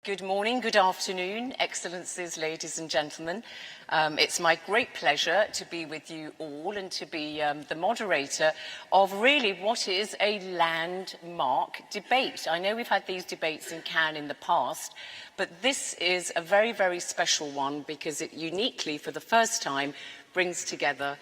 Good morning, good afternoon, Excellencies, ladies and gentlemen. It's my great pleasure to be with you all and to be the moderator of really what is a landmark debate. I know we've had these debates in Cannes in the past, but this is a very, very special one because it uniquely, for the first time, brings together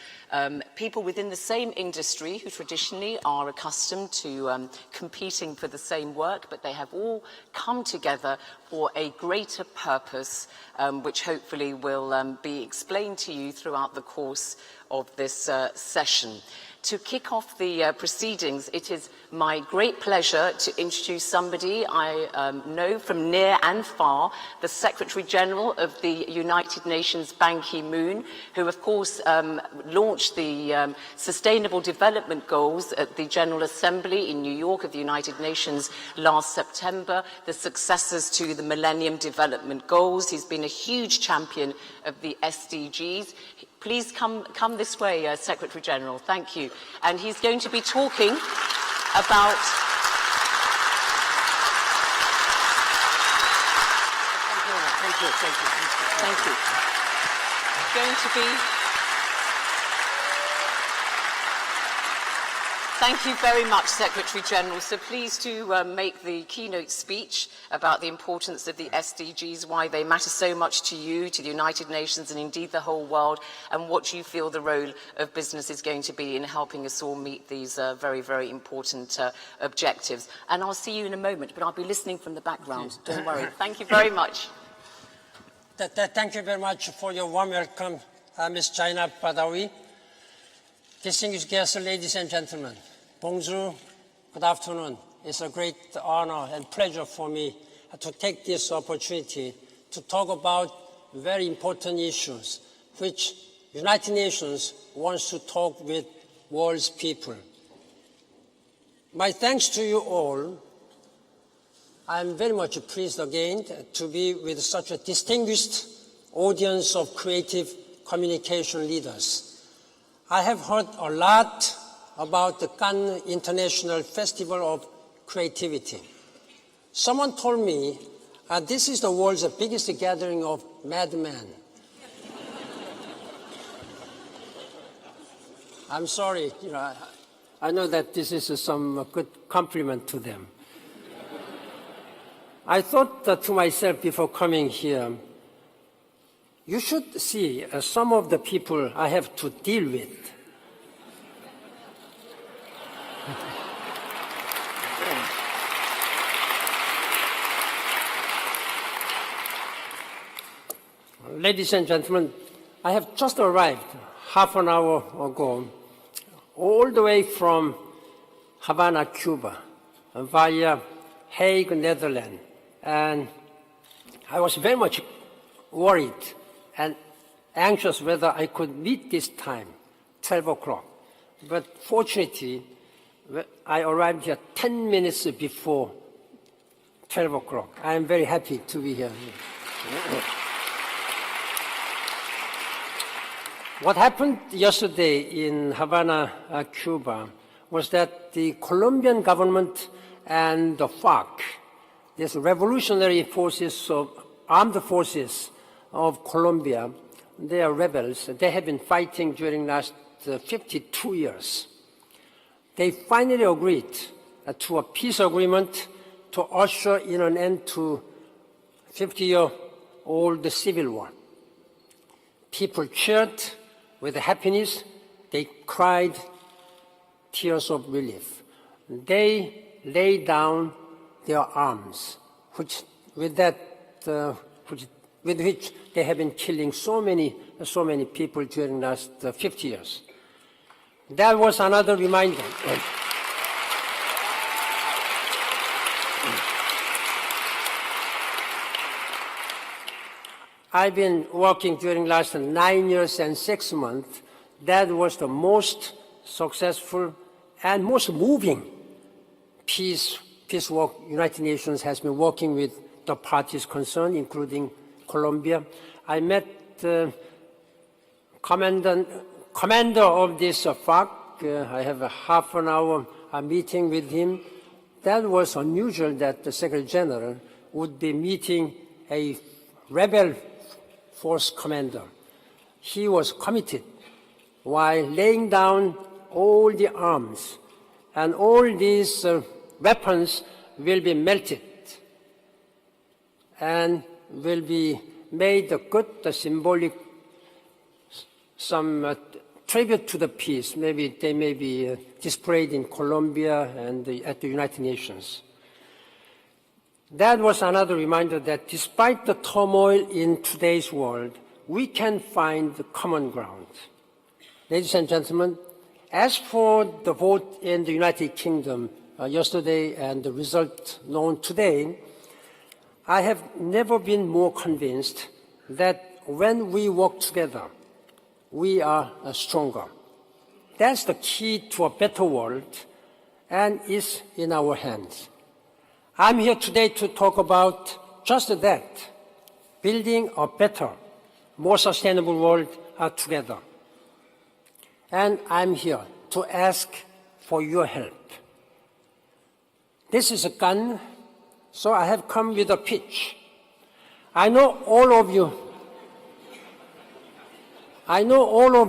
people within the same industry who traditionally are accustomed to competing for the same work, but they have all come together for a greater purpose, which hopefully will be explained to you throughout the course of this session. To kick off the proceedings, it is my great pleasure to introduce somebody I know from near and far, the Secretary General of the United Nations, Ban Ki-moon, who of course launched the Sustainable Development Goals at the General Assembly in New York of the United Nations last September, the successors to the Millennium Development Goals. He's been a huge champion of the SDGs. Please come this way, Secretary General. Thank you. And he's going to be talking about... Thank you. Going to be... Thank you very much, Secretary General. So please do make the keynote speech about the importance of the SDGs, why they matter so much to you, to the United Nations, and indeed the whole world, and what you feel the role of business is going to be in helping us all meet these very, very important objectives. And I'll see you in a moment, but I'll be listening from the background. Don't worry. Thank you very much. Thank you very much for your warm welcome, Ms. Jaina Badawi. Distinguished guests, ladies and gentlemen, bonjour, good afternoon. It's a great honor and pleasure for me to take this opportunity to talk about very important issues which United Nations wants to talk with world's people. My thanks to you all. I'm very much pleased again to be with such a distinguished audience of creative communication leaders. I have heard a lot about the Cannes International Festival of Creativity. Someone told me this is the world's biggest gathering of madmen. I'm sorry, I know that this is some good compliment to them. I thought to myself before coming here, you should see some of the people I have to deal with. Ladies and gentlemen, I have just arrived half an hour ago, all the way from Havana, Cuba, via Hague, Netherlands, and I was very much worried and anxious whether I could meet this time, 12 o'clock. But fortunately, I arrived here 10 minutes before 12 o'clock. I am very happy to be here. What happened yesterday in Havana, Cuba, was that the Colombian government and the FARC, these revolutionary forces of armed forces of Colombia, they are rebels. They have been fighting during the last 52 years. They finally agreed to a peace agreement to usher in an end to 50-year-old civil war. People cheered with happiness. They cried tears of relief. They laid down their arms, with which they have been killing so many people during the last 50 years. That was another reminder. I've been working during the last 9 years and 6 months. That was the most successful and most moving peace work United Nations has been working with the parties concerned, including Colombia. I met the commander of this FARC. I have a half an hour meeting with him. That was unusual that the Secretary General would be meeting a rebel force commander. He was committed while laying down all the arms, and all these weapons will be melted and will be made a good symbolic, some tribute to the peace. Maybe they may be displayed in Colombia and at the United Nations. That was another reminder that despite the turmoil in today's world, we can find the common ground. Ladies and gentlemen, as for the vote in the United Kingdom yesterday and the result known today, I have never been more convinced that when we work together, we are stronger. That's the key to a better world, and is in our hands. I'm here today to talk about just that, building a better, more sustainable world together. And I'm here to ask for your help. This is a gun, so I have come with a pitch. I know all of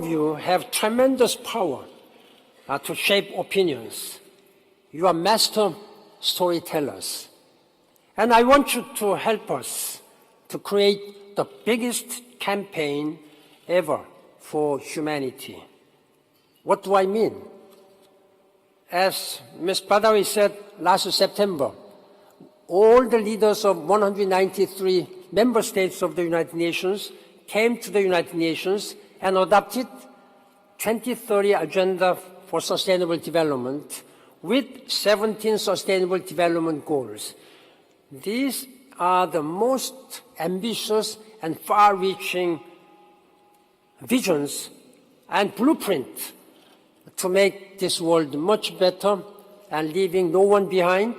you have tremendous power to shape opinions. You are master storytellers. And I want you to help us to create the biggest campaign ever for humanity. What do I mean? As Ms. Badawi said last September, all the leaders of 193 member states of the United Nations came to the United Nations and adopted 2030 Agenda for Sustainable Development with 17 Sustainable Development Goals. These are the most ambitious and far-reaching visions and blueprint to make this world much better and leaving no one behind.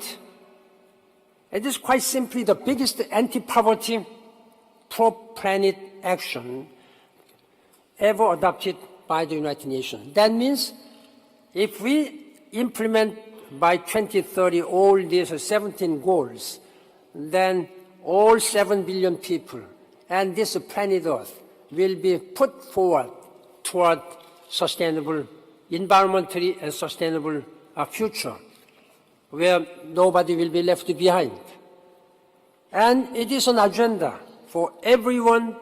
It is quite simply the biggest anti-poverty, pro-planet action ever adopted by the United Nations. That means if we implement by 2030 all these 17 goals, then all 7 billion people and this planet Earth will be put forward toward sustainable, environmentally and sustainable future where nobody will be left behind. And it is an agenda for everyone,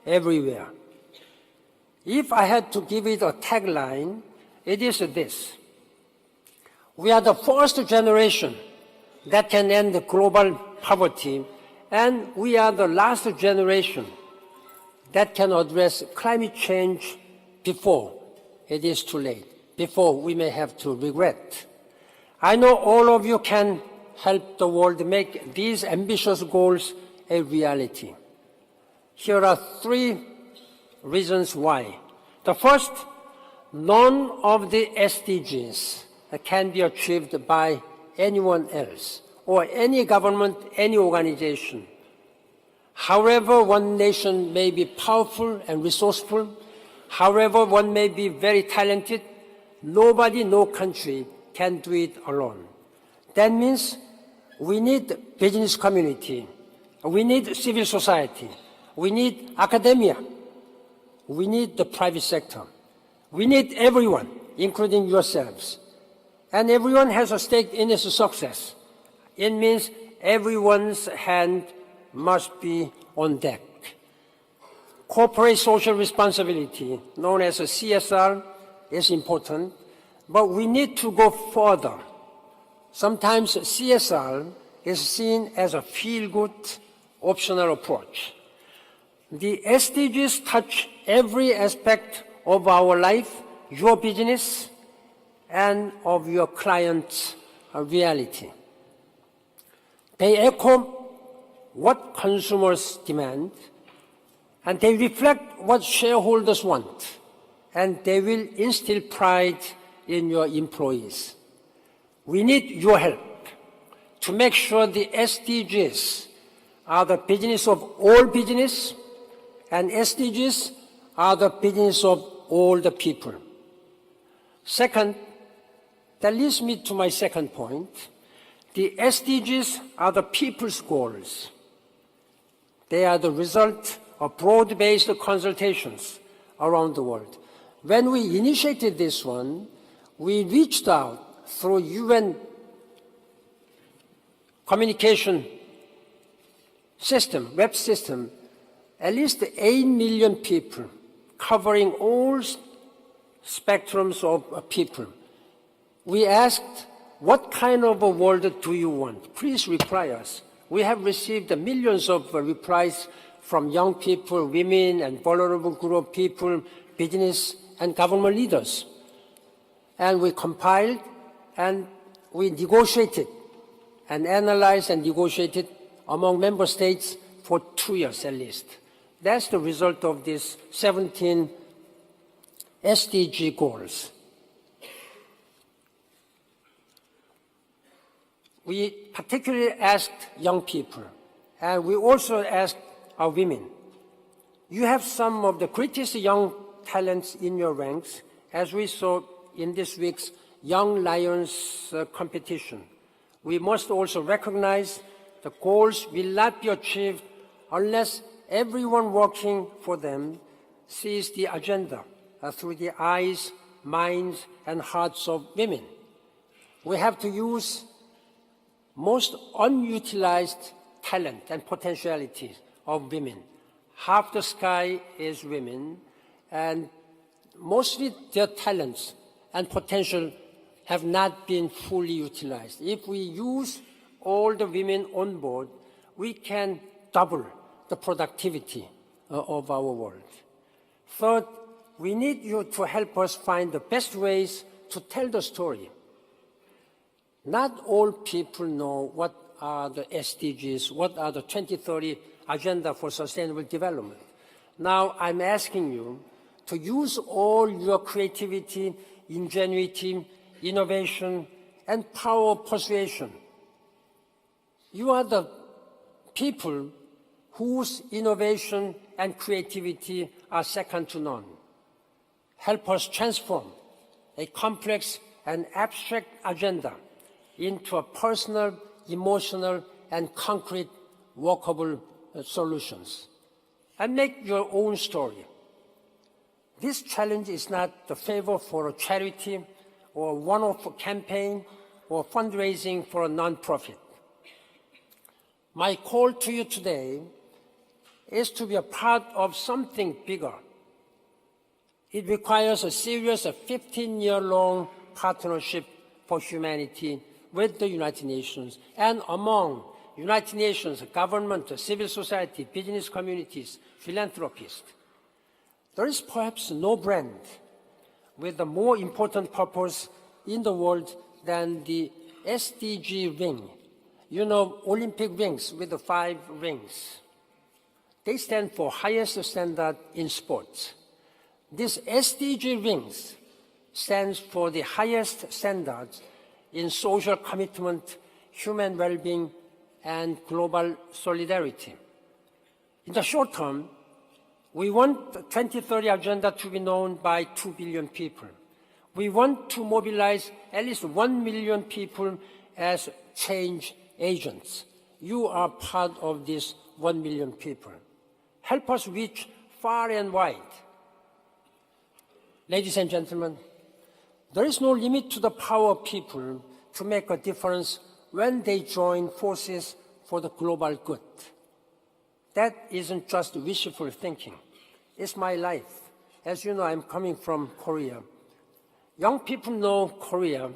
everywhere. If I had to give it a tagline, it is this: we are the first generation that can end global poverty, and we are the last generation that can address climate change before it is too late, before we may have to regret. I know all of you can help the world make these ambitious goals a reality. Here are 3 reasons why. The first, none of the SDGs can be achieved by anyone else or any government, any organization. However one nation may be powerful and resourceful, however one may be very talented, nobody, no country can do it alone. That means we need business community, we need civil society, we need academia, we need the private sector, we need everyone, including yourselves. And everyone has a stake in its success. It means everyone's hand must be on deck. Corporate social responsibility, known as CSR, is important, but we need to go further. Sometimes CSR is seen as a feel-good, optional approach. The SDGs touch every aspect of our life, your business, and of your client's reality. They echo what consumers demand, and they reflect what shareholders want, and they will instill pride in your employees. We need your help to make sure the SDGs are the business of all business, and SDGs are the business of all the people. Second, that leads me to my second point. The SDGs are the people's goals. They are the result of broad-based consultations around the world. When we initiated this one, we reached out through UN communication system, web system, at least 8 million people, covering all spectrums of people. We asked, what kind of a world do you want? Please reply us. We have received millions of replies from young people, women, and vulnerable group of people, business and government leaders. And we compiled and we negotiated and analyzed and negotiated among member states for 2 years at least. That's the result of these 17 SDG goals. We particularly asked young people, and we also asked our women. You have some of the greatest young talents in your ranks, as we saw in this week's Young Lions competition. We must also recognize the goals will not be achieved unless everyone working for them sees the agenda through the eyes, minds, and hearts of women. We have to use most unutilized talent and potentialities of women. Half the sky is women, and mostly their talents and potential have not been fully utilized. If we use all the women on board, we can double the productivity of our world. Third, we need you to help us find the best ways to tell the story. Not all people know what are the SDGs, what are the 2030 Agenda for Sustainable Development. Now I'm asking you to use all your creativity, ingenuity, innovation, and power of persuasion. You are the people whose innovation and creativity are second to none. Help us transform a complex and abstract agenda into a personal, emotional, and concrete, workable solutions. And make your own story. This challenge is not the favor for a charity or one-off campaign or fundraising for a non-profit. My call to you today is to be a part of something bigger. It requires a serious 15-year-long partnership for humanity with the United Nations and among United Nations, government, civil society, business communities, philanthropists. There is perhaps no brand with a more important purpose in the world than the SDG ring. You know, Olympic rings with the 5 rings. They stand for highest standard in sports. This SDG rings stands for the highest standards in social commitment, human well-being, and global solidarity. In the short term, we want the 2030 Agenda to be known by 2 billion people. We want to mobilize at least 1 million people as change agents. You are part of these 1 million people. Help us reach far and wide. Ladies and gentlemen, there is no limit to the power of people to make a difference when they join forces for the global good. That isn't just wishful thinking. It's my life. As you know, I'm coming from Korea. Young people know Korea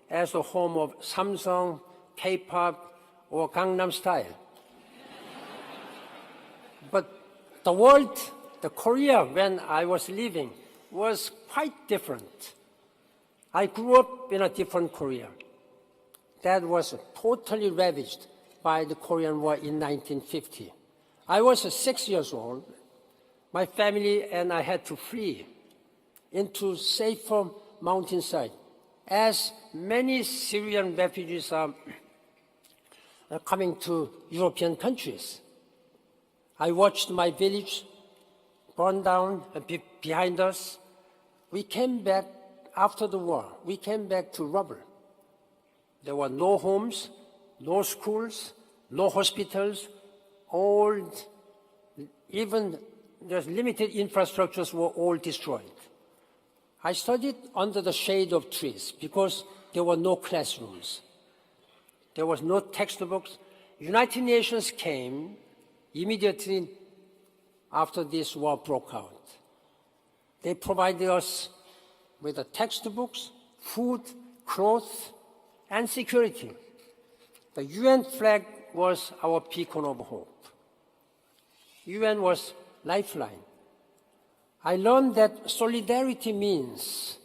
as the home of Samsung, K-pop, or Gangnam Style. But the world, the Korea when I was living, was quite different. I grew up in a different Korea that was totally ravaged by the Korean War in 1950. I was 6 years old. My family and I had to flee into safer mountainside, as many Syrian refugees are coming to European countries. I watched my village burn down behind us. We came back after the war. We came back to rubble. There were no homes, no schools, no hospitals, even the limited infrastructures were all destroyed. I studied under the shade of trees because there were no classrooms. There was no textbooks. United Nations came immediately after this war broke out. They provided us with the textbooks, food, clothes, and security. The UN flag was our beacon of hope. UN was lifeline. I learned that solidarity means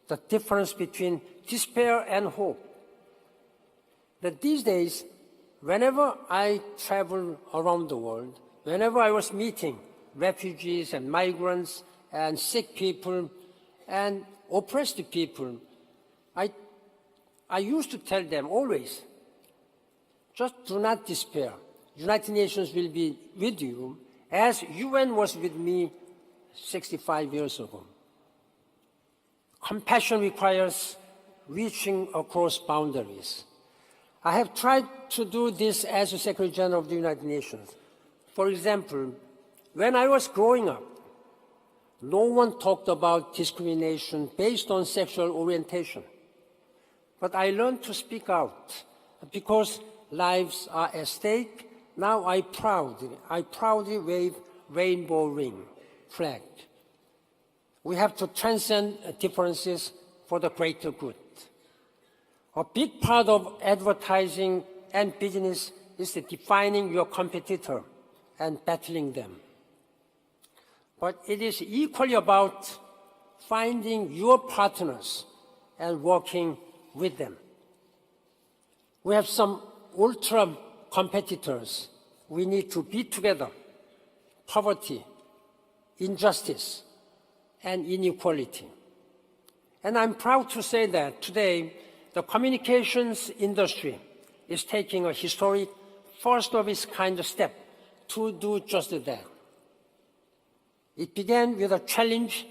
the difference between despair and hope. That these days, whenever I travel around the world, whenever I was meeting refugees and migrants and sick people and oppressed people, I used to tell them always, just do not despair. United Nations will be with you as UN was with me 65 years ago. Compassion requires reaching across boundaries. I have tried to do this as a Secretary General of the United Nations. For example, when I was growing up, no one talked about discrimination based on sexual orientation. But I learned to speak out because lives are at stake. Now I proudly wave rainbow ring flag. We have to transcend differences for the greater good. A big part of advertising and business is defining your competitor and battling them. But it is equally about finding your partners and working with them. We have some ultra competitors. We need to be together. Poverty, injustice, and inequality. And I'm proud to say that today, the communications industry is taking a historic, first of its kind step to do just that. It began with a challenge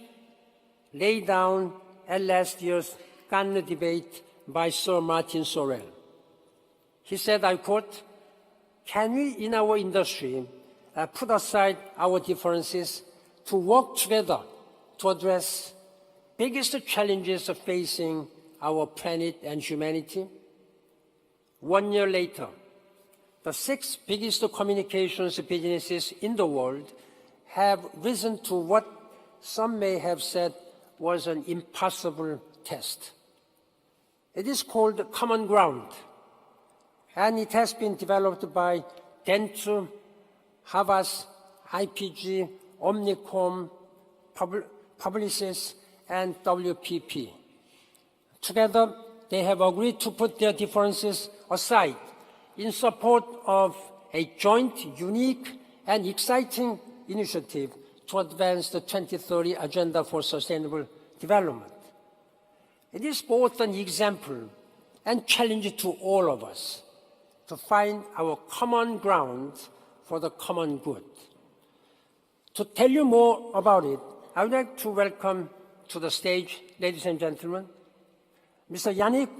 laid down at last year's Cannes debate by Sir Martin Sorrell. He said, I quote, "Can we in our industry put aside our differences to work together to address biggest challenges facing our planet and humanity?" 1 year later, the 6 biggest communications businesses in the world have risen to what some may have said was an impossible test. It is called Common Ground, and it has been developed by Dentsu, Havas, IPG, Omnicom, Publicis, and WPP. Together, they have agreed to put their differences aside in support of a joint, unique, and exciting initiative to advance the 2030 Agenda for Sustainable Development. It is both an example and challenge to all of us to find our common ground for the common good. To tell you more about it, I would like to welcome to the stage, ladies and gentlemen, Mr. Yannick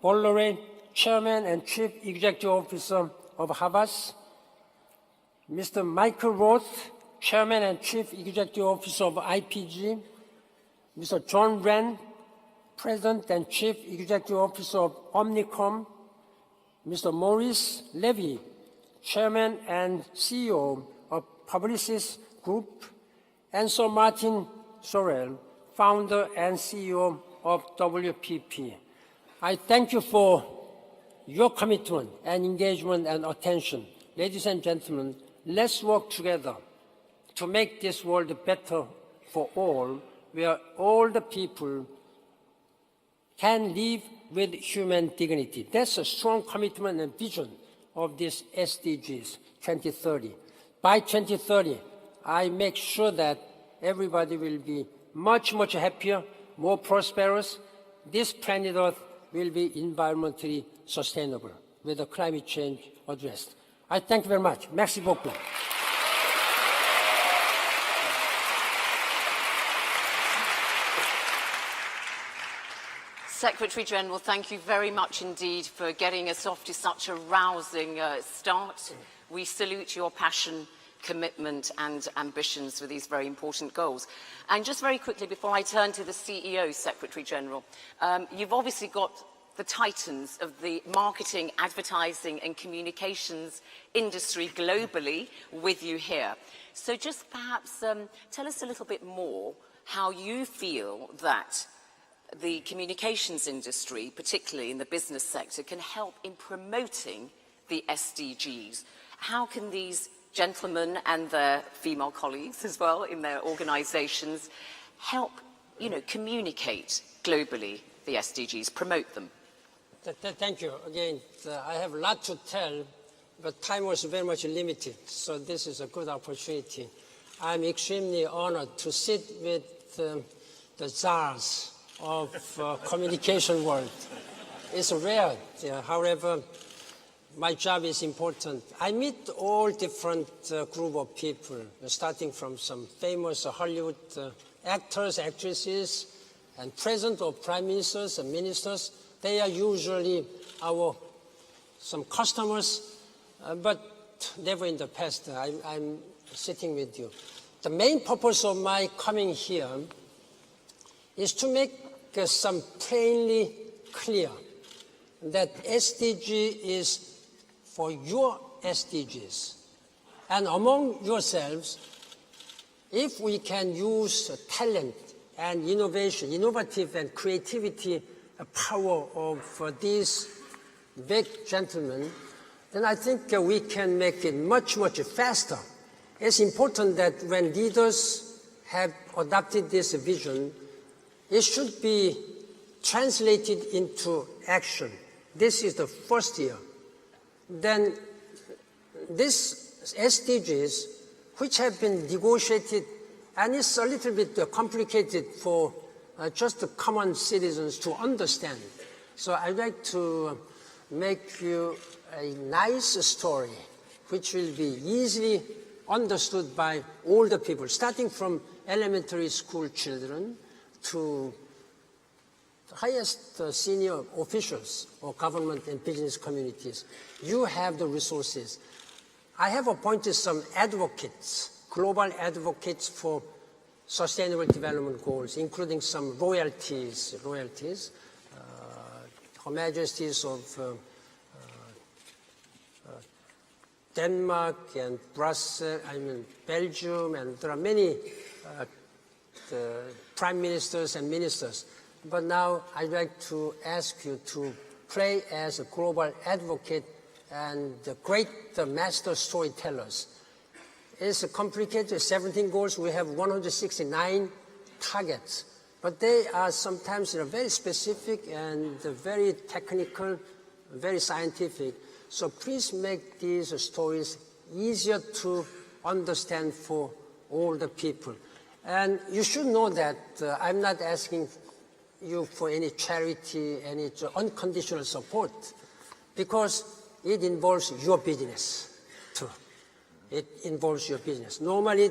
Bolloré, Chairman and Chief Executive Officer of Havas, Mr. Michael Roth, Chairman and Chief Executive Officer of IPG, Mr. John Wren, President and Chief Executive Officer of Omnicom, Mr. Maurice Lévy, Chairman and CEO of Publicis Groupe, and Sir Martin Sorrell, Founder and CEO of WPP. I thank you for your commitment and engagement and attention. Ladies and gentlemen, let's work together to make this world better for all, where all the people can live with human dignity. That's a strong commitment and vision of this SDGs 2030. By 2030, I make sure that everybody will be much, much happier, more prosperous. This planet Earth will be environmentally sustainable with the climate change addressed. I thank you very much. Merci beaucoup. Secretary General, thank you very much indeed for getting us off to such a rousing start. We salute your passion, commitment and ambitions for these very important goals. And just very quickly, before I turn to the CEO, Secretary General, you've obviously got the titans of the marketing, advertising and communications industry globally with you here. So just perhaps tell us a little bit more how you feel that the communications industry, particularly in the business sector, can help in promoting the SDGs. How can these gentlemen and their female colleagues as well in their organisations help, communicate globally the SDGs, promote them? Thank you. Again, I have a lot to tell, but time was very much limited, so this is a good opportunity. I'm extremely honored to sit with the czars of communication world. It's rare, however, my job is important. I meet all different group of people, starting from some famous Hollywood actors, actresses, and president or prime ministers and ministers. They are usually some customers, but never in the past. I'm sitting with you. The main purpose of my coming here is to make some plainly clear that SDG is for your SDGs. And among yourselves, if we can use talent and innovation, innovative and creativity power of these big gentlemen, then I think we can make it much, much faster. It's important that when leaders have adopted this vision, it should be translated into action. This is the first year. Then these SDGs, which have been negotiated, and it's a little bit complicated for just the common citizens to understand. So I'd like to make you a nice story, which will be easily understood by all the people, starting from elementary school children to the highest senior officials or government and business communities. You have the resources. I have appointed some advocates, global advocates for Sustainable Development Goals, including some royalties, Her Majesties of Denmark and Brussels, Belgium, and there are many prime ministers and ministers. But now I'd like to ask you to play as a global advocate and the great master storytellers. It's complicated, 17 goals, we have 169 targets, but they are sometimes very specific and very technical, very scientific. So please make these stories easier to understand for all the people. And you should know that I'm not asking you for any charity, any unconditional support, because it involves your business too. It involves your business. Normally,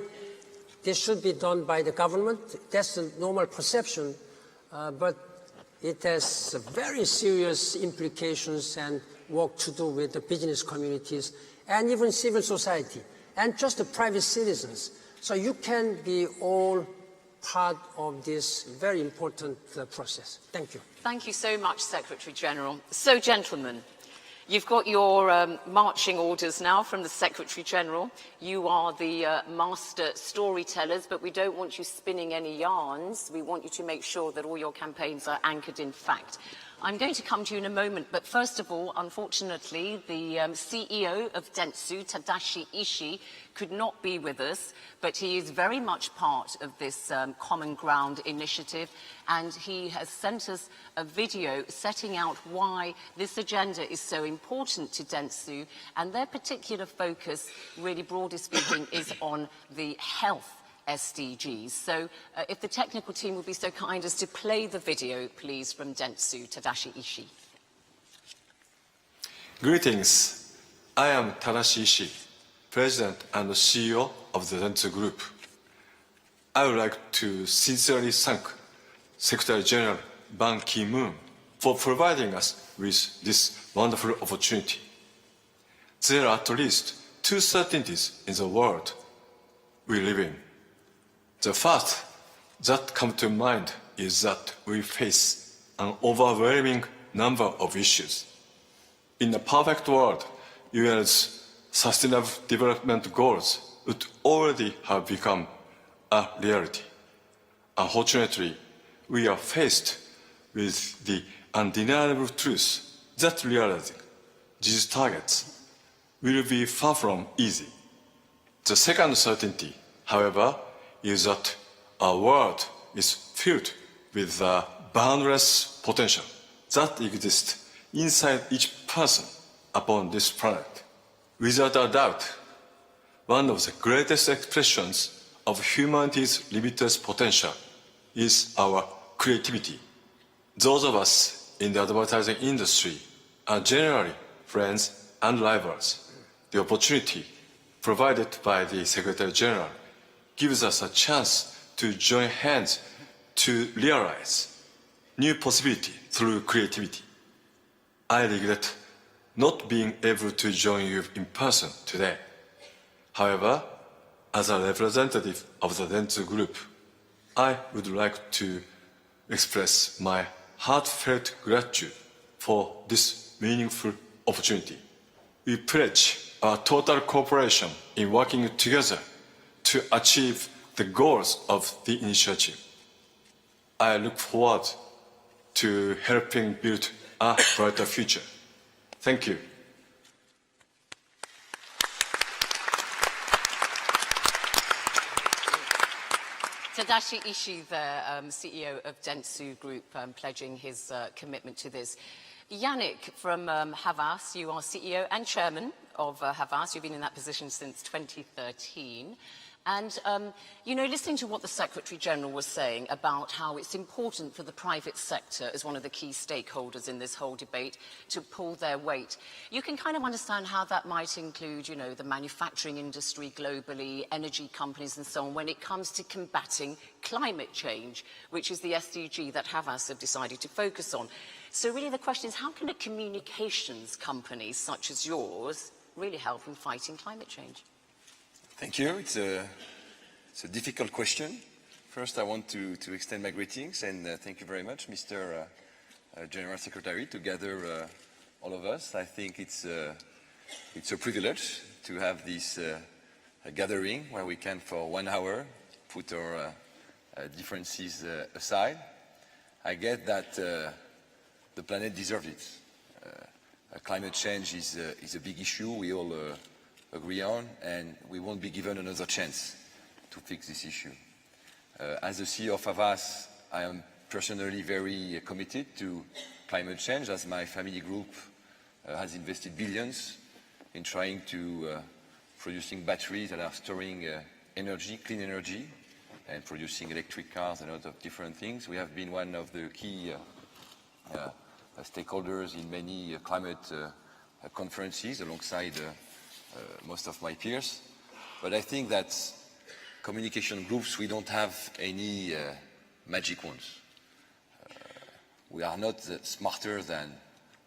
this should be done by the government. That's the normal perception, but it has very serious implications and work to do with the business communities and even civil society and just the private citizens. So you can be all part of this very important process. Thank you. Thank you so much, Secretary General. So, gentlemen, you've got your marching orders now from the Secretary General. You are the master storytellers, but we don't want you spinning any yarns. We want you to make sure that all your campaigns are anchored in fact. I'm going to come to you in a moment, but first of all, unfortunately, the CEO of Dentsu, Tadashi Ishii, could not be with us, but he is very much part of this Common Ground initiative, and he has sent us a video setting out why this agenda is so important to Dentsu, and their particular focus, really broadly speaking, is on the health SDGs. So if the technical team would be so kind as to play the video, please, from Dentsu, Tadashi Ishii. Greetings. I am Tadashi Ishii, President and CEO of the Dentsu Group. I would like to sincerely thank Secretary General Ban Ki-moon for providing us with this wonderful opportunity. There are at least two certainties in the world we live in. The first that comes to mind is that we face an overwhelming number of issues. In a perfect world, UN's Sustainable Development Goals would already have become a reality. Unfortunately, we are faced with the undeniable truth that realizing these targets will be far from easy. The second certainty, however, is that our world is filled with the boundless potential that exists inside each person upon this planet. Without a doubt, one of the greatest expressions of humanity's limitless potential is our creativity. Those of us in the advertising industry are generally friends and rivals. The opportunity provided by the Secretary General gives us a chance to join hands to realize new possibility through creativity. I regret not being able to join you in person today. However, as a representative of the Dentsu Group, I would like to express my heartfelt gratitude for this meaningful opportunity. We pledge our total cooperation in working together to achieve the goals of the initiative. I look forward to helping build a brighter future. Thank you. Tadashi Ishii, the CEO of Dentsu Group, pledging his commitment to this. Yannick from Havas, you are CEO and chairman of Havas. You've been in that position since 2013. And, you know, listening to what the Secretary General was saying about how it's important for the private sector as one of the key stakeholders in this whole debate to pull their weight, you can kind of understand how that might include, you know, the manufacturing industry globally, energy companies and so on, when it comes to combating climate change, which is the SDG that Havas have decided to focus on. So really the question is, how can a communications company such as yours really help in fighting climate change? Thank you. It's a difficult question. First, I want to extend my greetings and thank you very much, Mr. General Secretary, to gather all of us. I think it's a privilege to have this gathering where we can, for 1 hour, put our differences aside. I get that the planet deserves it. Climate change is a big issue. We all agree on, and we won't be given another chance to fix this issue. As the CEO of Havas, I am personally very committed to climate change, as my family group has invested billions in trying to producing batteries that are storing energy, clean energy, and producing electric cars and a lot of different things. We have been one of the key stakeholders in many climate conferences alongside most of my peers. But I think that communication groups, we don't have any magic ones. We are not smarter than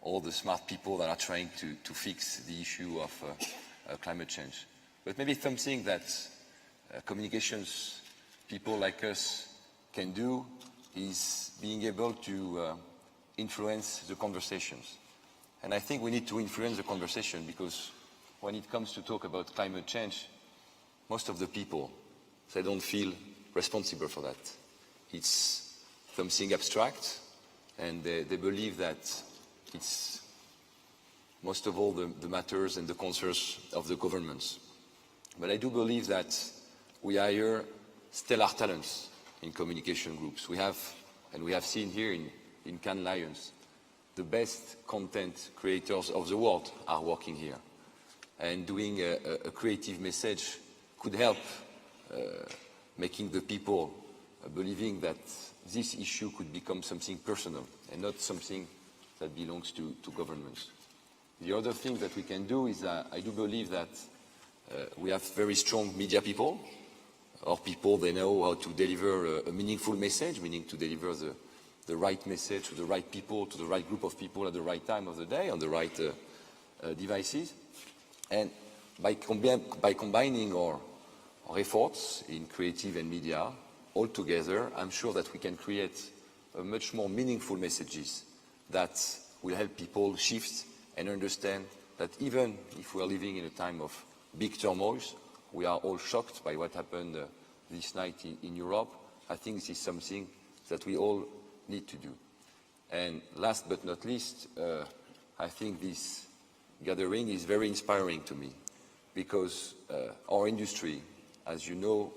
all the smart people that are trying to fix the issue of climate change. But maybe something that communications people like us can do is being able to influence the conversations. And I think we need to influence the conversation because when it comes to talk about climate change, most of the people, they don't feel responsible for that. It's something abstract, and they believe that it's most of all the matters and the concerns of the governments. But I do believe that we hire stellar talents in communication groups. We have, and we have seen here in Cannes Lions, the best content creators of the world are working here. And doing a creative message could help making the people believing that this issue could become something personal and not something that belongs to governments. The other thing that we can do is I do believe that we have very strong media people, or people they know how to deliver a meaningful message, meaning to deliver the right message to the right people, to the right group of people at the right time of the day, on the right devices. And by combining our efforts in creative and media all together, I'm sure that we can create a much more meaningful messages that will help people shift and understand that even if we are living in a time of big turmoil, we are all shocked by what happened this night in Europe. I think this is something that we all need to do. And last but not least, I think this gathering is very inspiring to me because our industry, as you know,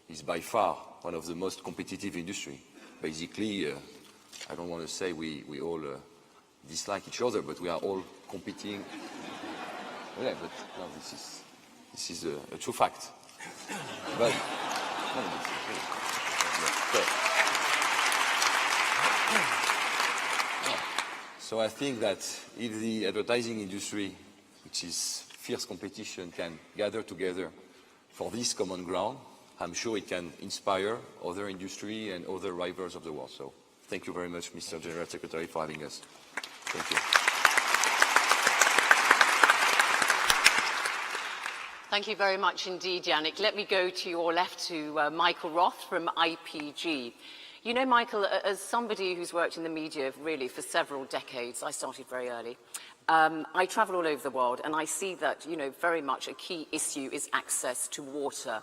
is by far one of the most competitive industry. Basically, I don't want to say we all dislike each other, but we are all competing. Yeah, but no, this is a true fact. But so I think that if the advertising industry, which is fierce competition, can gather together for this common ground, I'm sure it can inspire other industry and other rivals of the world. So thank you very much, Mr. General Secretary, for having us. Thank you. Thank you very much indeed, Yannick. Let me go to your left to Michael Roth from IPG. You know, Michael, as somebody who's worked in the media really for several decades, I started very early, I travel all over the world and I see that, you know, very much a key issue is access to water.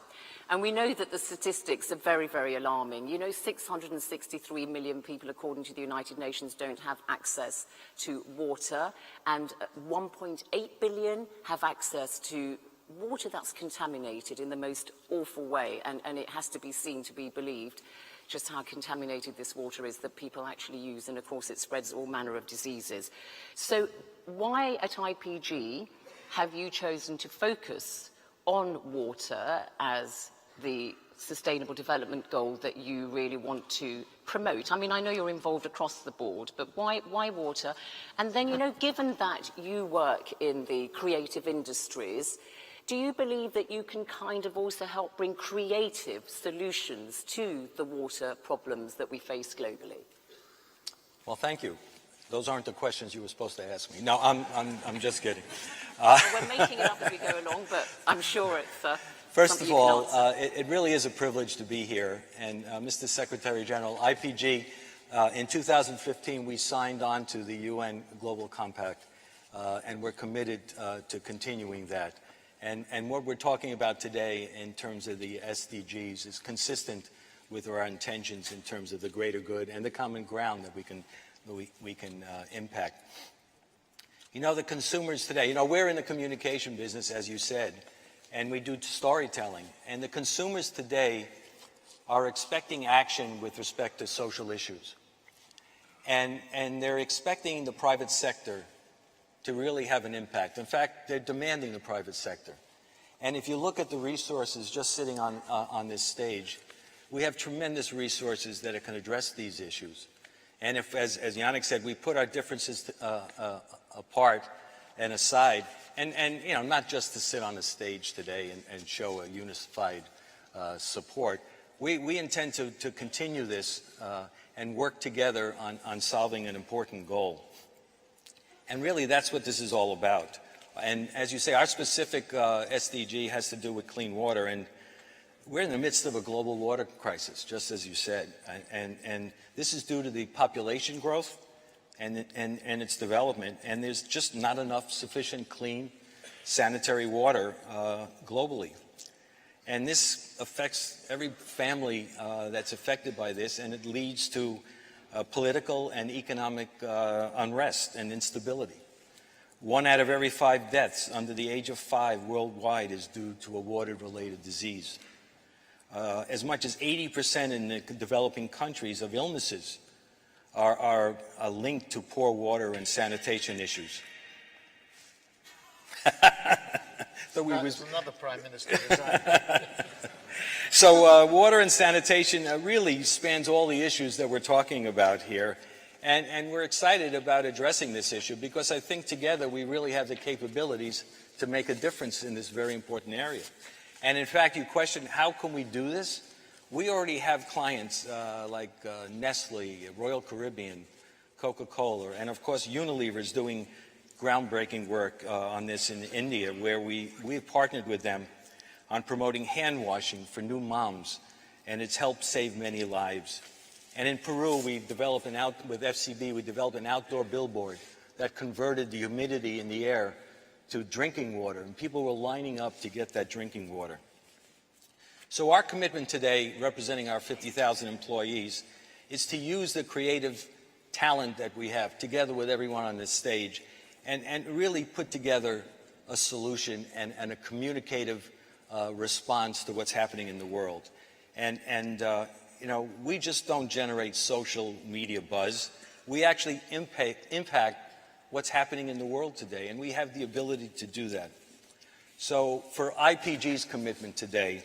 And we know that the statistics are very, very alarming. You know, 663 million people, according to the United Nations, don't have access to water, and 1.8 billion have access to water that's contaminated in the most awful way, and it has to be seen to be believed just how contaminated this water is that people actually use, and of course it spreads all manner of diseases. So why at IPG have you chosen to focus on water as the sustainable development goal that you really want to promote? I mean, I know you're involved across the board, but why water? And then, you know, given that you work in the creative industries, do you believe that you can kind of also help bring creative solutions to the water problems that we face globally? Well, thank you. Those aren't the questions you were supposed to ask me. No, I'm just kidding. Well, we're making it up as we go along, but I'm sure it's First of all, it really is a privilege to be here. And Mr. Secretary General, IPG, in 2015, we signed on to the UN Global Compact, and we're committed to continuing that. And what we're talking about today in terms of the SDGs is consistent with our intentions in terms of the greater good and the common ground that we can impact. You know, the consumers today, you know, we're in the communication business, as you said, and we do storytelling. And the consumers today are expecting action with respect to social issues. And they're expecting the private sector to really have an impact. In fact, they're demanding the private sector. And if you look at the resources just sitting on this stage, we have tremendous resources that can address these issues. And if, as Yannick said, we put our differences apart and aside, and you know, not just to sit on the stage today and show a unified support, we intend to continue this and work together on solving an important goal. And really, that's what this is all about. And as you say, our specific SDG has to do with clean water, and we're in the midst of a global water crisis, just as you said. And this is due to the population growth and its development, and there's just not enough sufficient clean sanitary water globally. And this affects every family that's affected by this, and it leads to political and economic unrest and instability. 1 out of every 5 deaths under the age of 5 worldwide is due to a water-related disease. As much as 80% in the developing countries of illnesses are linked to poor water and sanitation issues. That's another prime minister. So water and sanitation really spans all the issues that we're talking about here. And we're excited about addressing this issue because I think together we really have the capabilities to make a difference in this very important area. And in fact, you questioned how can we do this? We already have clients like Nestle, Royal Caribbean, Coca-Cola, and of course Unilever is doing groundbreaking work on this in India, where we've partnered with them on promoting hand washing for new moms, and it's helped save many lives. And in Peru, with FCB, we developed an outdoor billboard that converted the humidity in the air to drinking water, and people were lining up to get that drinking water. So our commitment today, representing our 50,000 employees, is to use the creative talent that we have, together with everyone on this stage, and really put together a solution and a communicative response to what's happening in the world. You know, we just don't generate social media buzz. We actually impact what's happening in the world today, and we have the ability to do that. So for IPG's commitment today,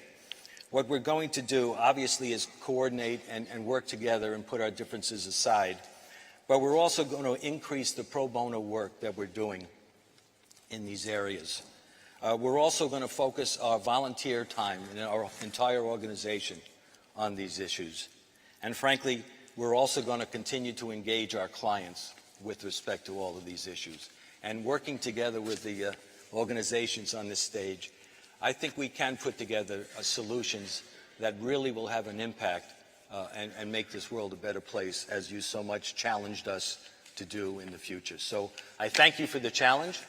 what we're going to do, obviously, is coordinate and work together and put our differences aside. But we're also going to increase the pro bono work that we're doing in these areas. We're also going to focus our volunteer time in our entire organization on these issues. And frankly, we're also going to continue to engage our clients with respect to all of these issues. And working together with the organizations on this stage, I think we can put together solutions that really will have an impact and make this world a better place, as you so much challenged us to do in the future. So I thank you for the challenge.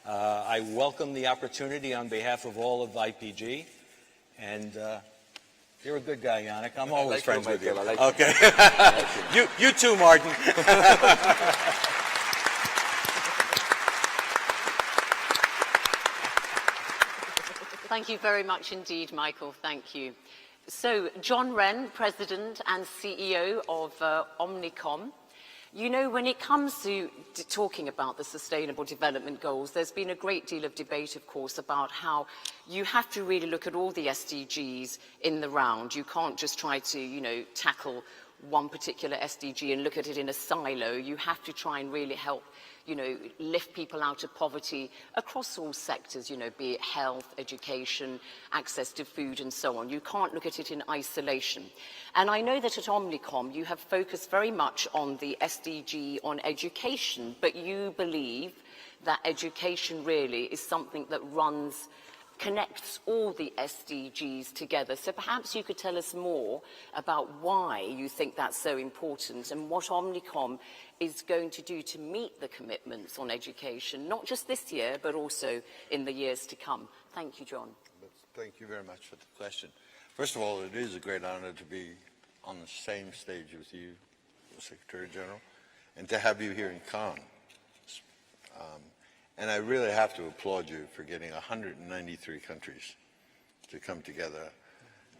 I welcome the opportunity on behalf of all of IPG. And you're a good guy, Yannick. I'm always friends with you. Okay. You too, Martin. Thank you very much indeed, Michael. Thank you. So, John Wren, President and CEO of Omnicom. You know, when it comes to talking about the Sustainable Development Goals, there's been a great deal of debate, of course, about how you have to really look at all the SDGs in the round. You can't just try to, you know, tackle one particular SDG and look at it in a silo. You have to try and really help, you know, lift people out of poverty across all sectors, you know, be it health, education, access to food and so on. You can't look at it in isolation. And I know that at Omnicom you have focused very much on the SDG on education, but you believe that education really is something that connects all the SDGs together. So perhaps you could tell us more about why you think that's so important and what Omnicom is going to do to meet the commitments on education, not just this year, but also in the years to come. Thank you, John. Thank you very much for the question. First of all, it is a great honor to be on the same stage with you, Secretary General, and to have you here in Cannes. And I really have to applaud you for getting 193 countries to come together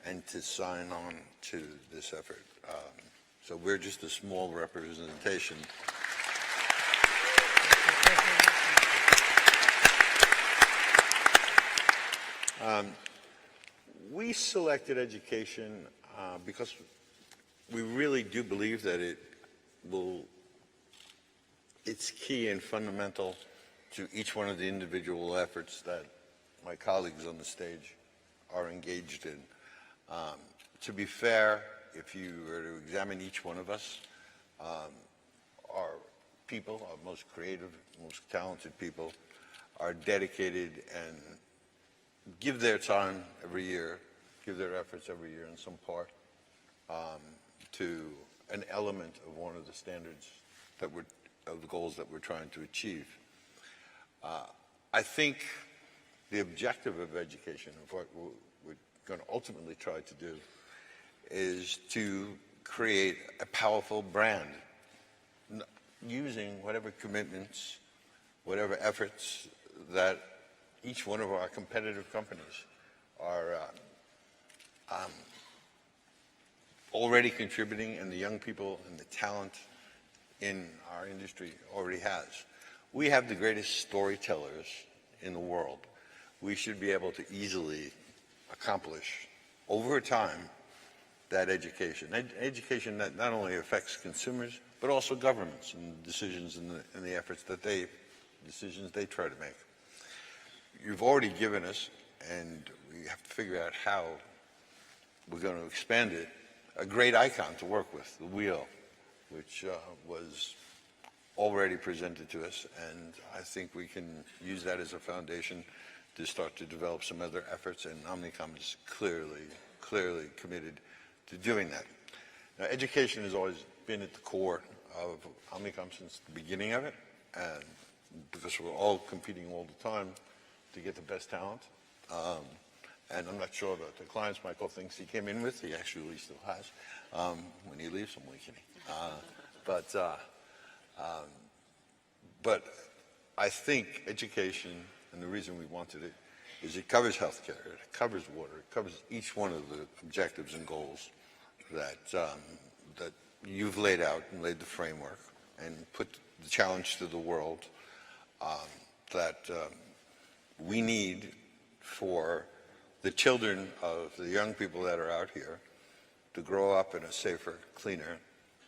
and to sign on to this effort. So we're just a small representation. We selected education because we really do believe that it's key and fundamental to each one of the individual efforts that my colleagues on the stage are engaged in. To be fair, if you were to examine each one of us, our people, our most creative, most talented people, are dedicated and give their time every year, give their efforts every year in some part to an element of one of the standards of the goals that we're trying to achieve. I think the objective of education, of what we're going to ultimately try to do, is to create a powerful brand using whatever commitments, whatever efforts that each one of our competitive companies are already contributing, and the young people and the talent in our industry already has. We have the greatest storytellers in the world. We should be able to easily accomplish over time that education. Education that not only affects consumers, but also governments and decisions and the efforts that decisions they try to make. You've already given us, and we have to figure out how we're going to expand it, a great icon to work with, the wheel, which was already presented to us, and I think we can use that as a foundation to start to develop some other efforts, and Omnicom is clearly committed to doing that. Now, education has always been at the core of Omnicom since the beginning of it, and because we're all competing all the time to get the best talent. And I'm not sure about the clients Michael thinks he came in with. He actually still has. When he leaves, I'm only kidding. But I think education, and the reason we wanted it, is it covers healthcare, it covers water, it covers each one of the objectives and goals that that you've laid out and laid the framework and put the challenge to the world that we need for the children of the young people that are out here to grow up in a safer, cleaner,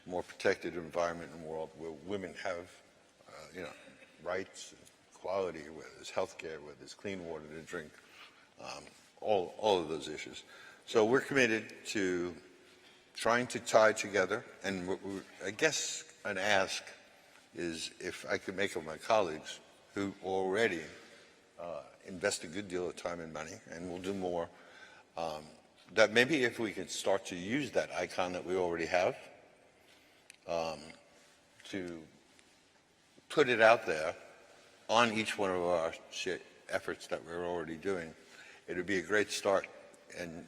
more protected environment and world where women have, rights, equality, where there's healthcare, where there's clean water to drink, all of those issues. So we're committed to trying to tie together, and I guess an ask is if I could make of my colleagues who already invest a good deal of time and money, and will do more, that maybe if we could start to use that icon that we already have to put it out there on each one of our efforts that we're already doing, it would be a great start. And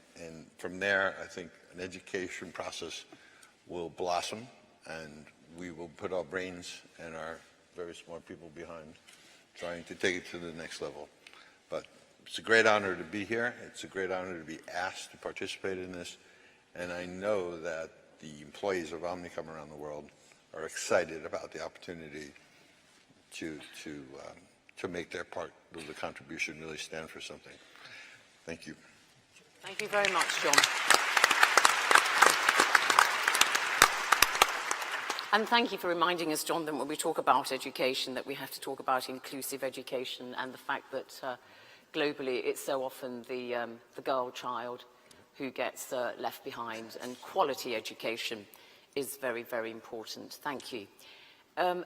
from there, I think an education process will blossom, and we will put our brains and our very smart people behind trying to take it to the next level. But it's a great honor to be here. It's a great honor to be asked to participate in this. And I know that the employees of Omnicom around the world are excited about the opportunity to make their part of the contribution really stand for something. Thank you. Thank you very much, John. And thank you for reminding us, John, that when we talk about education, that we have to talk about inclusive education and the fact that globally it's so often the girl child who gets left behind, and quality education is very, very important. Thank you.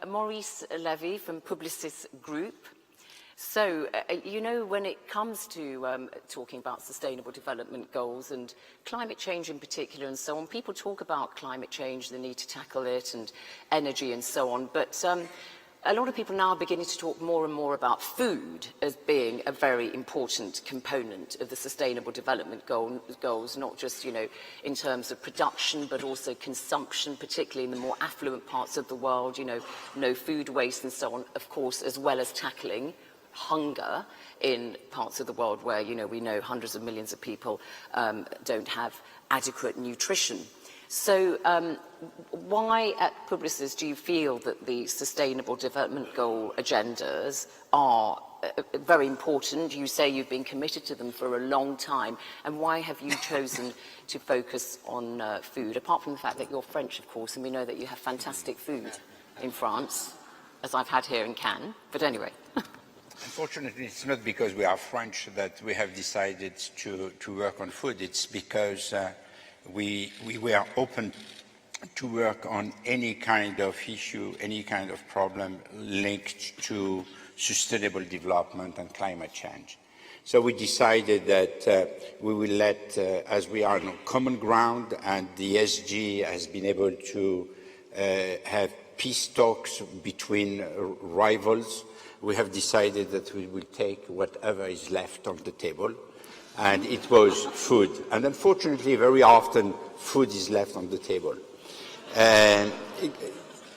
Maurice Lévy from Publicis Groupe. So, when it comes to talking about sustainable development goals and climate change in particular and so on, people talk about climate change, the need to tackle it, and energy and so on, but a lot of people now are beginning to talk more and more about food as being a very important component of the sustainable development goals, not just, in terms of production, but also consumption, particularly in the more affluent parts of the world, no food waste and so on, of course, as well as tackling hunger in parts of the world where, we know hundreds of millions of people don't have adequate nutrition. So why at Publicis do you feel that the Sustainable Development Goal agendas are very important? You say you've been committed to them for a long time, and why have you chosen to focus on food, apart from the fact that you're French, of course, and we know that you have fantastic food in France, as I've had here in Cannes, but anyway. Unfortunately, it's not because we are French that we have decided to work on food. It's because we were open to work on any kind of issue, any kind of problem linked to sustainable development and climate change. So we decided that we will let, as we are on common ground and the SG has been able to have peace talks between rivals, we have decided that we will take whatever is left on the table, and it was food. And unfortunately, very often, food is left on the table. And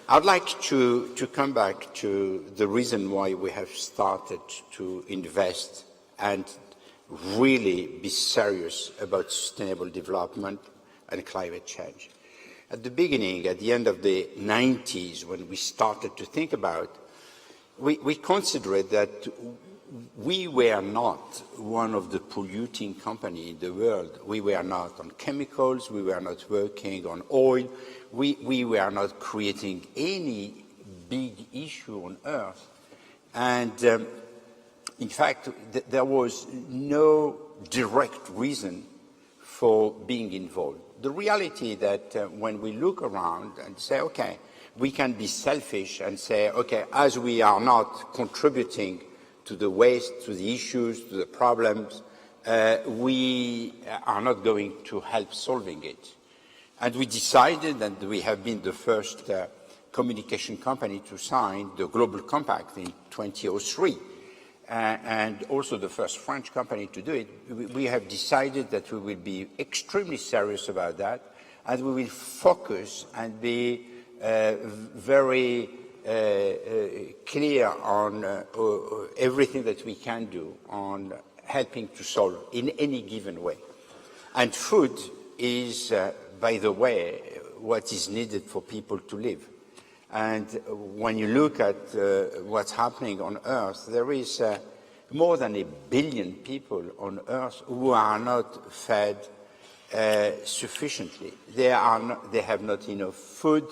I'd like to come back to the reason why we have started to invest and really be serious about sustainable development and climate change. At the beginning, at the end of the 90s, when we started to think about, we considered that we were not one of the polluting companies in the world. We were not on chemicals, we were not working on oil, we were not creating any big issue on Earth. And in fact, there was no direct reason for being involved. The reality that when we look around and say, okay, we can be selfish and say, okay, as we are not contributing to the waste, to the issues, to the problems, we are not going to help solving it. And we decided, and we have been the first communication company to sign the Global Compact in 2003, and also the first French company to do it. We have decided that we will be extremely serious about that, and we will focus and be very clear on everything that we can do on helping to solve in any given way. And food is, by the way, what is needed for people to live. And when you look at what's happening on Earth, there is more than 1 billion people on Earth who are not fed sufficiently. They have not enough food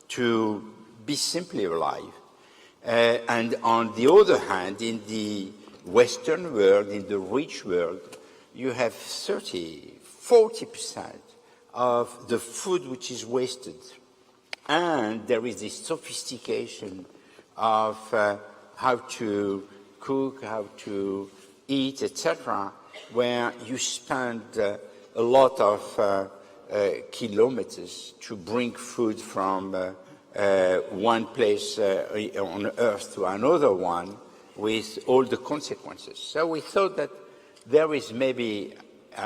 to be simply alive. And on the other hand, in the Western world, in the rich world, you have 40% of the food which is wasted. And there is this sophistication of how to cook, how to eat, etc., where you spend a lot of kilometers to bring food from one place on Earth to another one with all the consequences. So we thought that there is maybe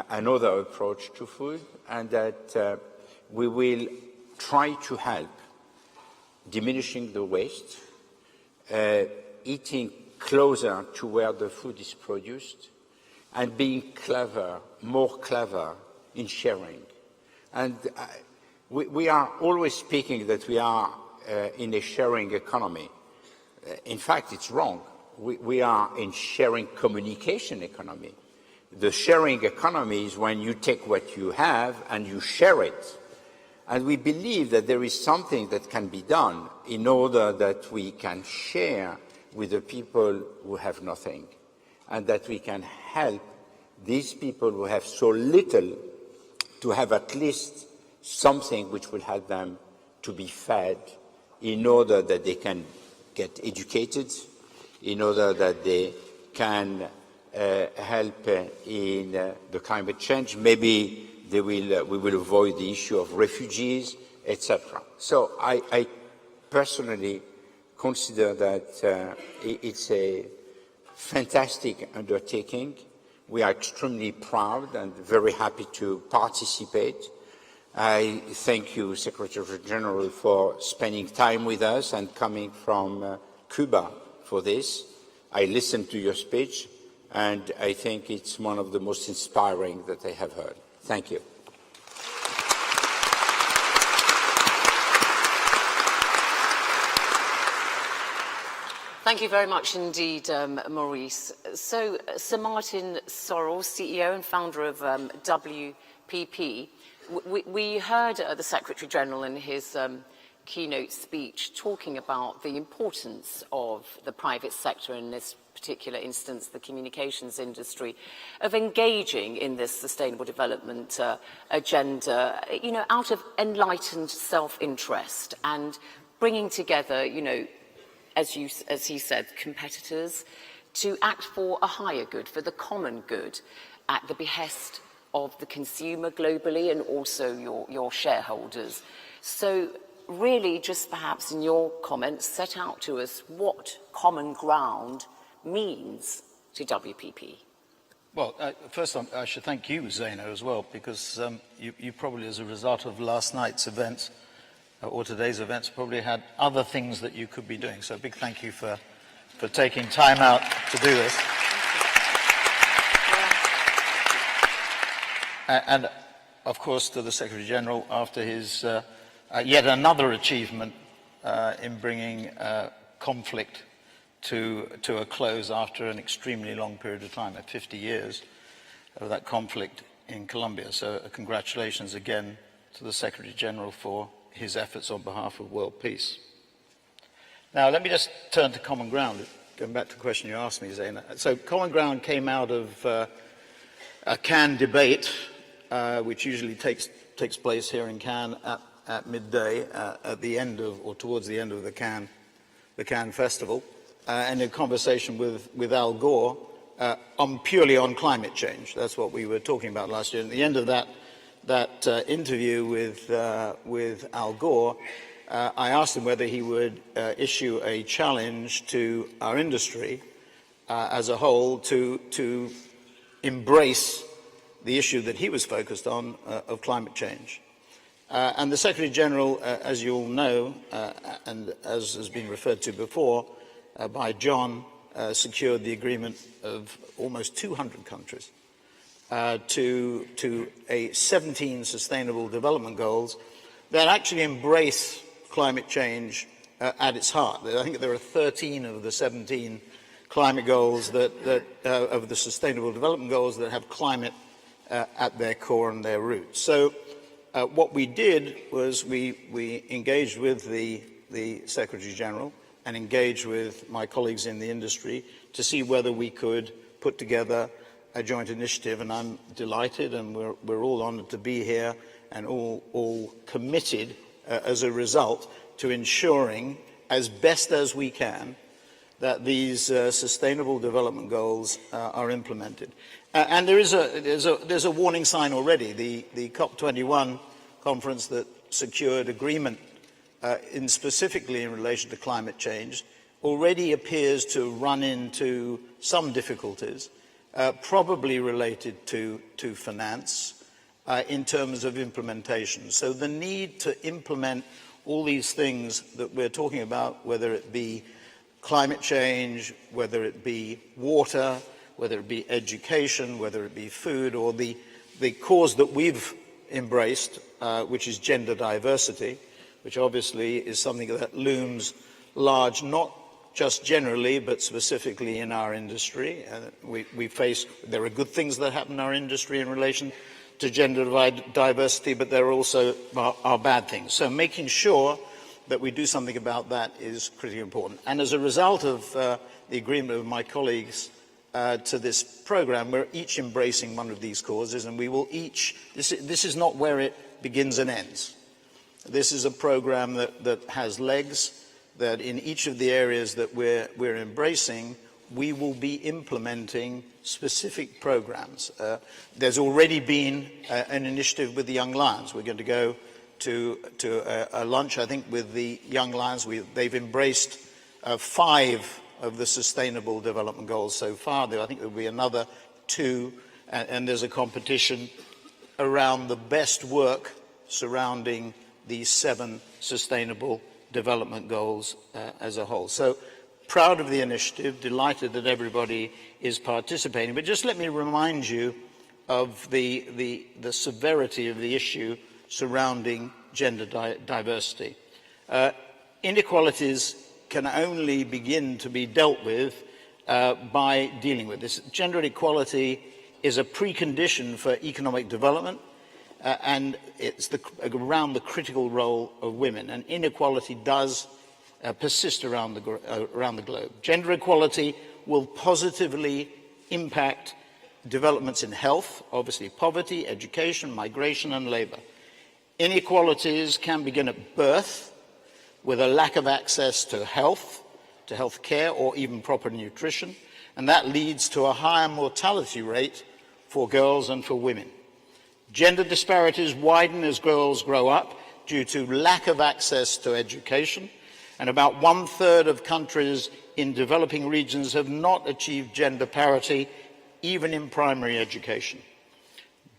another approach to food, and that we will try to help diminishing the waste, eating closer to where the food is produced, and being clever, more clever in sharing. And we are always speaking that we are in a sharing economy. In fact, it's wrong. We are in sharing communication economy. The sharing economy is when you take what you have and you share it. And we believe that there is something that can be done in order that we can share with the people who have nothing, and that we can help these people who have so little to have at least something which will help them to be fed, in order that they can get educated, in order that they can help in the climate change. Maybe we will avoid the issue of refugees, etc. So I personally consider that it's a fantastic undertaking. We are extremely proud and very happy to participate. I thank you, Secretary General, for spending time with us and coming from Cuba for this. I listened to your speech, and I think it's one of the most inspiring that I have heard. Thank you. Thank you very much indeed, Maurice. So, Sir Martin Sorrell, CEO and founder of WPP, we heard the Secretary-General in his keynote speech talking about the importance of the private sector, in this particular instance, the communications industry, of engaging in this sustainable development agenda, you know, out of enlightened self-interest and bringing together, you know, as he said, competitors, to act for a higher good, for the common good, at the behest of the consumer globally and also your shareholders. So really, just perhaps in your comments, set out to us what common ground means to WPP. Well, first I should thank you, Zaino, as well, because you probably, as a result of last night's events, or today's events, probably had other things that you could be doing. So a big thank you for taking time out to do this. And of course, to the Secretary-General, after his yet another achievement in bringing conflict to a close after an extremely long period of time, at 50 years of that conflict in Colombia. So congratulations again to the Secretary-General for his efforts on behalf of world peace. Now, let me just turn to common ground, going back to the question you asked me, Zaina. So common ground came out of a Cannes debate which usually takes place here in Cannes at midday, at the end of, or towards the end of the Cannes Festival, and a conversation with Al Gore purely on climate change. That's what we were talking about last year. And at the end of that interview with Al Gore, I asked him whether he would issue a challenge to our industry as a whole to embrace the issue that he was focused on of climate change. And the Secretary General, as you all know, and as has been referred to before by John, secured the agreement of almost 200 countries to 17 Sustainable Development Goals that actually embrace climate change at its heart. I think there are 13 of the 17 climate goals of the Sustainable Development Goals that have climate at their core and their roots. So what we did was we engaged with the Secretary General and engaged with my colleagues in the industry to see whether we could put together a joint initiative, and I'm delighted, and we're all honoured to be here and all committed as a result to ensuring, as best as we can, that these Sustainable Development Goals are implemented. And there's a warning sign already. The COP21 conference that secured agreement specifically in relation to climate change already appears to run into some difficulties, probably related to finance in terms of implementation. So the need to implement all these things that we're talking about, whether it be climate change, whether it be water, whether it be education, whether it be food, or the cause that we've embraced, which is gender diversity, which obviously is something that looms large, not just generally, but specifically in our industry. There are good things that happen in our industry in relation to gender diversity, but there are also are bad things. So making sure that we do something about that is critically important. And as a result of the agreement of my colleagues to this program, we're each embracing one of these causes, and we will each, this is not where it begins and ends. This is a program that has legs, that in each of the areas that we're embracing, we will be implementing specific programs. There's already been an initiative with the Young Lions. We're going to go to a lunch, I think, with the Young Lions. They've embraced 5 of the Sustainable Development Goals so far. I think there will be another 2, and there's a competition around the best work surrounding these 7 Sustainable Development Goals as a whole. So proud of the initiative, delighted that everybody is participating. But just let me remind you of the severity of the issue surrounding gender diversity. Inequalities can only begin to be dealt with by dealing with this. Gender equality is a precondition for economic development, and it's around the critical role of women. And inequality does persist around the globe. Gender equality will positively impact developments in health, obviously poverty, education, migration, and labour. Inequalities can begin at birth with a lack of access to health care, or even proper nutrition, and that leads to a higher mortality rate for girls and for women. Gender disparities widen as girls grow up due to lack of access to education, and about 1/3 of countries in developing regions have not achieved gender parity, even in primary education.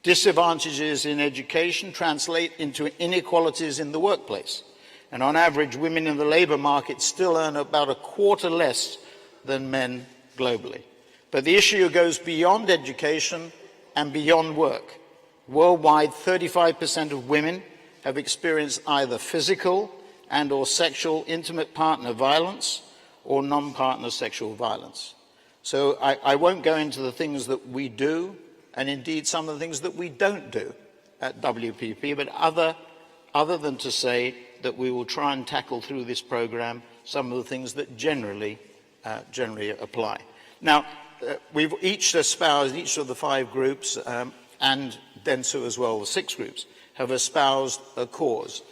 Disadvantages in education translate into inequalities in the workplace, and on average, women in the labour market still earn about 1/4 less than men globally. But the issue goes beyond education and beyond work. Worldwide, 35% of women have experienced either physical and or sexual intimate partner violence or non-partner sexual violence. So I won't go into the things that we do, and indeed some of the things that we don't do at WPP, but other than to say that we will try and tackle through this program some of the things that generally apply. Now, we've each espoused, each of the 5 groups, and Dentsu as well, the 6 groups, have espoused a cause.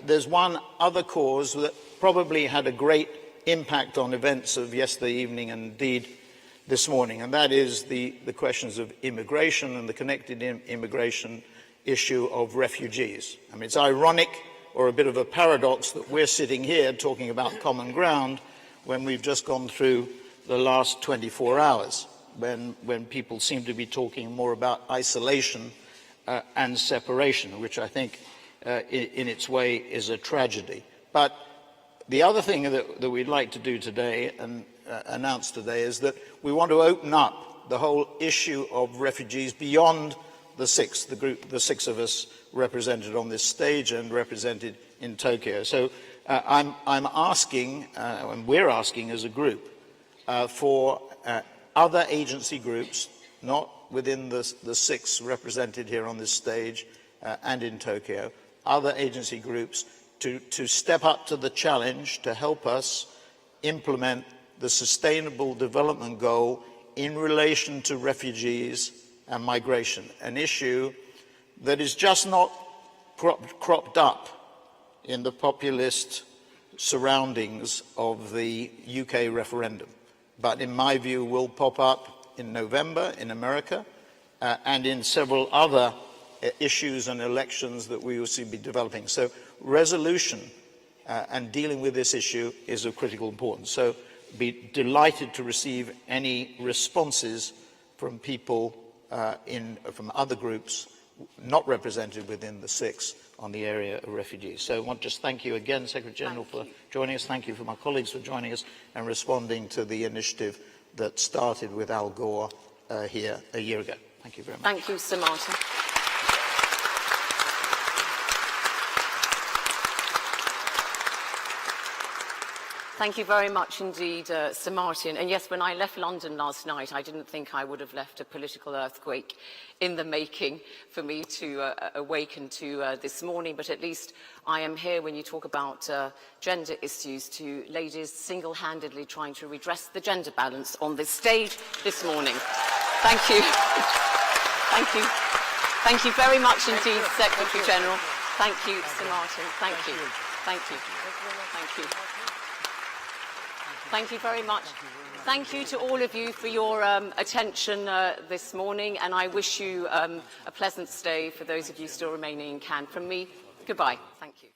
There's one other cause that probably had a great impact on events of yesterday evening and indeed this morning, and that is the questions of immigration and the connected immigration issue of refugees. I mean, it's ironic or a bit of a paradox that we're sitting here talking about common ground when we've just gone through the last 24 hours, when people seem to be talking more about isolation and separation, which I think in its way is a tragedy. But the other thing that we'd like to do today and announce today is that we want to open up the whole issue of refugees beyond the 6, the group, the 6 of us represented on this stage and represented in Tokyo. So I'm asking, and we're asking as a group, for other agency groups, not within the 6 represented here on this stage and in Tokyo, other agency groups to step up to the challenge to help us implement the Sustainable Development Goal in relation to refugees and migration, an issue that is just not cropped up in the populist surroundings of the UK referendum, but in my view will pop up in November in America and in several other issues and elections that we will see be developing. So resolution and dealing with this issue is of critical importance. So be delighted to receive any responses from people from other groups not represented within the 6 on the area of refugees. So I want to just thank you again, Secretary General, for joining us. Thank you for my colleagues for joining us and responding to the initiative that started with Al Gore here a year ago. Thank you very much. Thank you, Sir Martin. Thank you very much indeed, Sir Martin. And yes, when I left London last night, I didn't think I would have left a political earthquake in the making for me to awaken to this morning. But at least I am here when you talk about gender issues to ladies single-handedly trying to redress the gender balance on this stage this morning. Thank you. Thank you. Thank you very much indeed, Secretary General. Thank you, Sir Martin. Thank you. Thank you. Thank you. Thank you very much. Thank you to all of you for your attention this morning, and I wish you a pleasant stay for those of you still remaining in Cannes. From me, goodbye. Thank you.